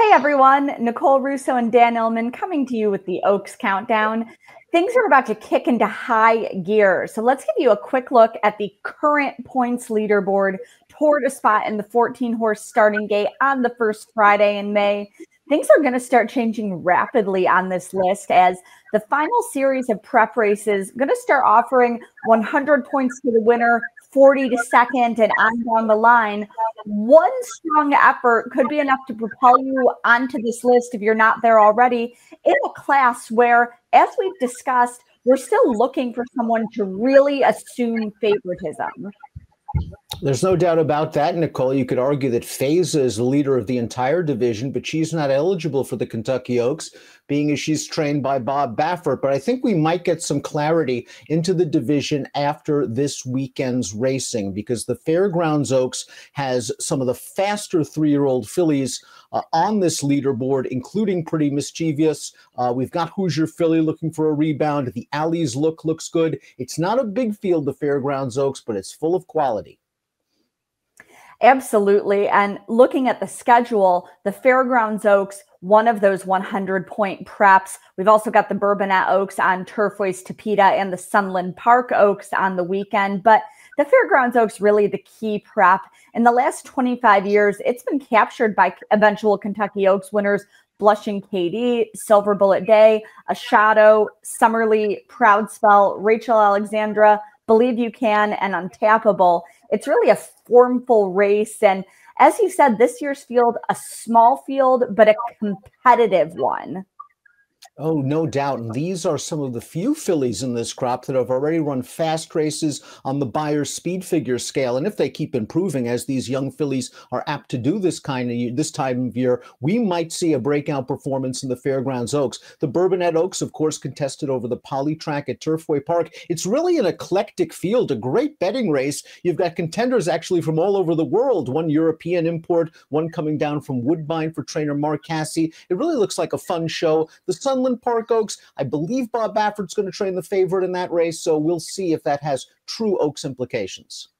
Hey everyone, Nicole, Russo, and Dan Illman coming to you with the Oaks Countdown. Things are about to kick into high gear, so let's give you a quick look at the current points leaderboard toward a spot in the 14-horse starting gate on the first Friday in May. Things are going to start changing rapidly on this list as the final series of prep races going to start offering 100 points to the winner, 40 to second, and on down the line. One strong effort could be enough to propel you onto this list if you're not there already in a class where, as we've discussed, we're still looking for someone to really assume favoritism. There's no doubt about that, Nicole. You could argue that Faiza is the leader of the entire division, but she's not eligible for the Kentucky Oaks, being as she's trained by Bob Baffert. But I think we might get some clarity into the division after this weekend's racing, because the Fairgrounds Oaks has some of the faster 3-year-old fillies on this leaderboard, including Pretty Mischievous. We've got Hoosier Filly looking for a rebound. The Alley's looks good. It's not a big field, the Fairgrounds Oaks, but it's full of quality. Absolutely. And looking at the schedule, the Fairgrounds Oaks, one of those 100-point preps. We've also got the Bourbonnette Oaks on Turfway's Tapeta and the Sunland Park Oaks on the weekend. But the Fairgrounds Oaks really the key prep. In the last 25 years, it's been captured by eventual Kentucky Oaks winners Blushing KD, Silver Bullet Day, A Shadow, Summerly, Proud Spell, Rachel Alexandra, Believe You Can, and Untappable. It's really a formful race. And as you said, this year's field, a small field, but a competitive one. Oh, no doubt. And these are some of the few fillies in this crop that have already run fast races on the Beyer speed figure scale. And if they keep improving, as these young fillies are apt to do this time of year, we might see a breakout performance in the Fairgrounds Oaks. The Bourbonnette Oaks, of course, contested over the Poly track at Turfway Park. It's really an eclectic field, a great betting race. You've got contenders actually from all over the world, one European import, one coming down from Woodbine for trainer Mark Cassey. It really looks like a fun show. The Sunland Park Oaks, I believe Bob Baffert's going to train the favorite in that race, so we'll see if that has true Oaks implications.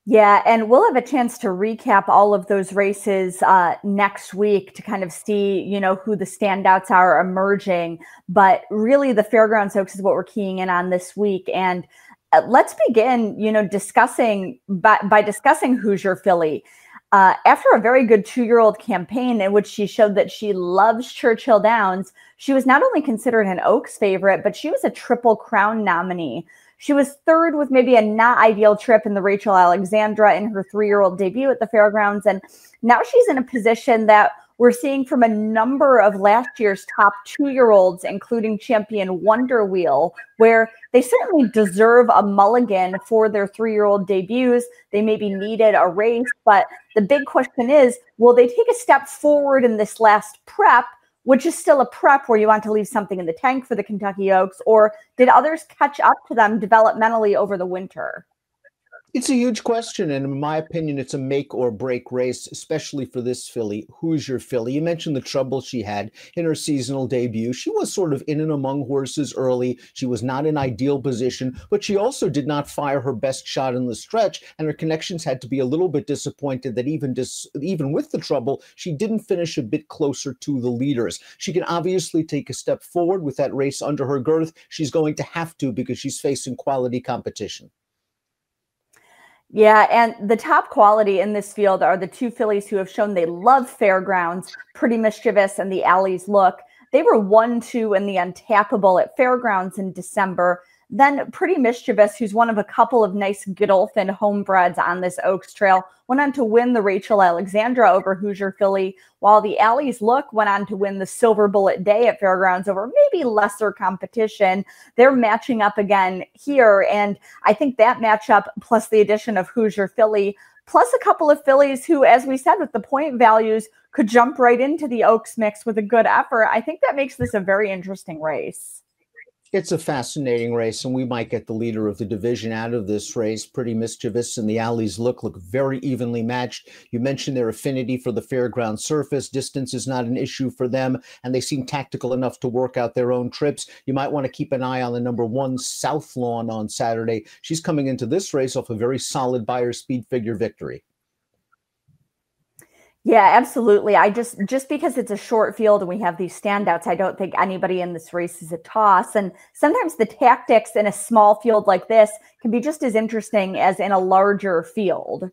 Yeah, and we'll have a chance to recap all of those races next week to kind of see, who the standouts are emerging. But really, the Fairgrounds Oaks is what we're keying in on this week. And let's begin, discussing Hoosier Filly. After a very good 2-year-old campaign in which she showed that she loves Churchill Downs, she was not only considered an Oaks favorite, but she was a Triple Crown nominee. She was third with maybe a not ideal trip in the Rachel Alexandra in her 3-year-old debut at the Fairgrounds. And now she's in a position that we're seeing from a number of last year's top 2-year-olds, including champion Wonder Wheel, where they certainly deserve a mulligan for their 3-year-old debuts. They maybe needed a race, but the big question is, will they take a step forward in this last prep, which is still a prep where you want to leave something in the tank for the Kentucky Oaks, or did others catch up to them developmentally over the winter? It's a huge question, and in my opinion, it's a make or break race, especially for this filly, Hoosier Filly. You mentioned the trouble she had in her seasonal debut. She was sort of in and among horses early. She was not in ideal position, but she also did not fire her best shot in the stretch, and her connections had to be a little bit disappointed that even with the trouble, she didn't finish a bit closer to the leaders. She can obviously take a step forward with that race under her girth. She's going to have to, because she's facing quality competition. Yeah, and the top quality in this field are the 2 fillies who have shown they love Fairgrounds, Pretty Mischievous and the Alley's Look. They were 1-2 in the Untappable at Fairgrounds in December. Then Pretty Mischievous, who's one of a couple of nice Godolphin homebreds on this Oaks Trail, went on to win the Rachel Alexandra over Hoosier Filly, while the Alley's Look went on to win the Silver Bullet Day at Fairgrounds over maybe lesser competition. They're matching up again here, and I think that matchup, plus the addition of Hoosier Filly, plus a couple of fillies who, as we said, with the point values, could jump right into the Oaks mix with a good effort, I think that makes this a very interesting race. It's a fascinating race, and we might get the leader of the division out of this race. Pretty Mischievous and the Alley's Look very evenly matched. You mentioned their affinity for the fairground surface. Distance is not an issue for them, and they seem tactical enough to work out their own trips. You might want to keep an eye on the number 1 South Lawn on Saturday. She's coming into this race off a very solid Beyer speed figure victory. Yeah, absolutely. I just because it's a short field and we have these standouts, I don't think anybody in this race is a toss. And sometimes the tactics in a small field like this can be just as interesting as in a larger field.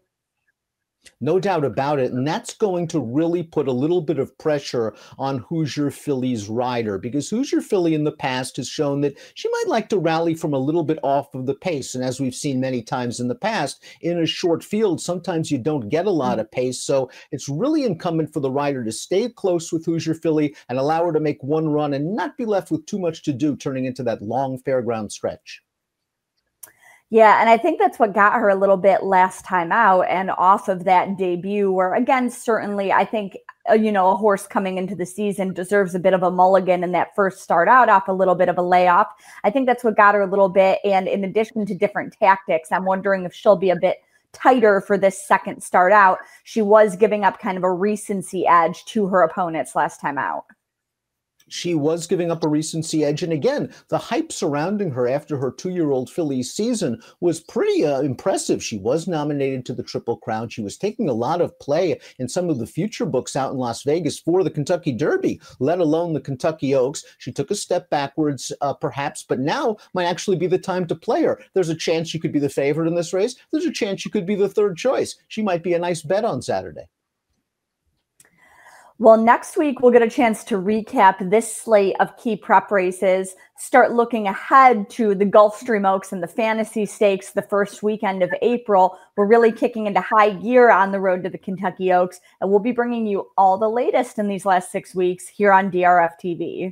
No doubt about it. And that's going to really put a little bit of pressure on Hoosier Philly's rider, because Hoosier Philly in the past has shown that she might like to rally from a little bit off of the pace. And as we've seen many times in the past, in a short field, sometimes you don't get a lot of pace. So it's really incumbent for the rider to stay close with Hoosier Philly and allow her to make one run and not be left with too much to do turning into that long fairground stretch. Yeah, and I think that's what got her a little bit last time out and off of that debut where, again, certainly I think, a horse coming into the season deserves a bit of a mulligan in that first start out off a little bit of a layoff. I think that's what got her a little bit. And in addition to different tactics, I'm wondering if she'll be a bit tighter for this second start out. She was giving up kind of a recency edge to her opponents last time out. She was giving up a recency edge. And again, the hype surrounding her after her 2-year-old Phillies season was pretty impressive. She was nominated to the Triple Crown. She was taking a lot of play in some of the future books out in Las Vegas for the Kentucky Derby, let alone the Kentucky Oaks. She took a step backwards, perhaps, but now might actually be the time to play her. There's a chance she could be the favorite in this race. There's a chance she could be the third choice. She might be a nice bet on Saturday. Well, next week, we'll get a chance to recap this slate of key prep races, start looking ahead to the Gulfstream Oaks and the Fantasy Stakes the first weekend of April. We're really kicking into high gear on the road to the Kentucky Oaks, and we'll be bringing you all the latest in these last 6 weeks here on DRFTV.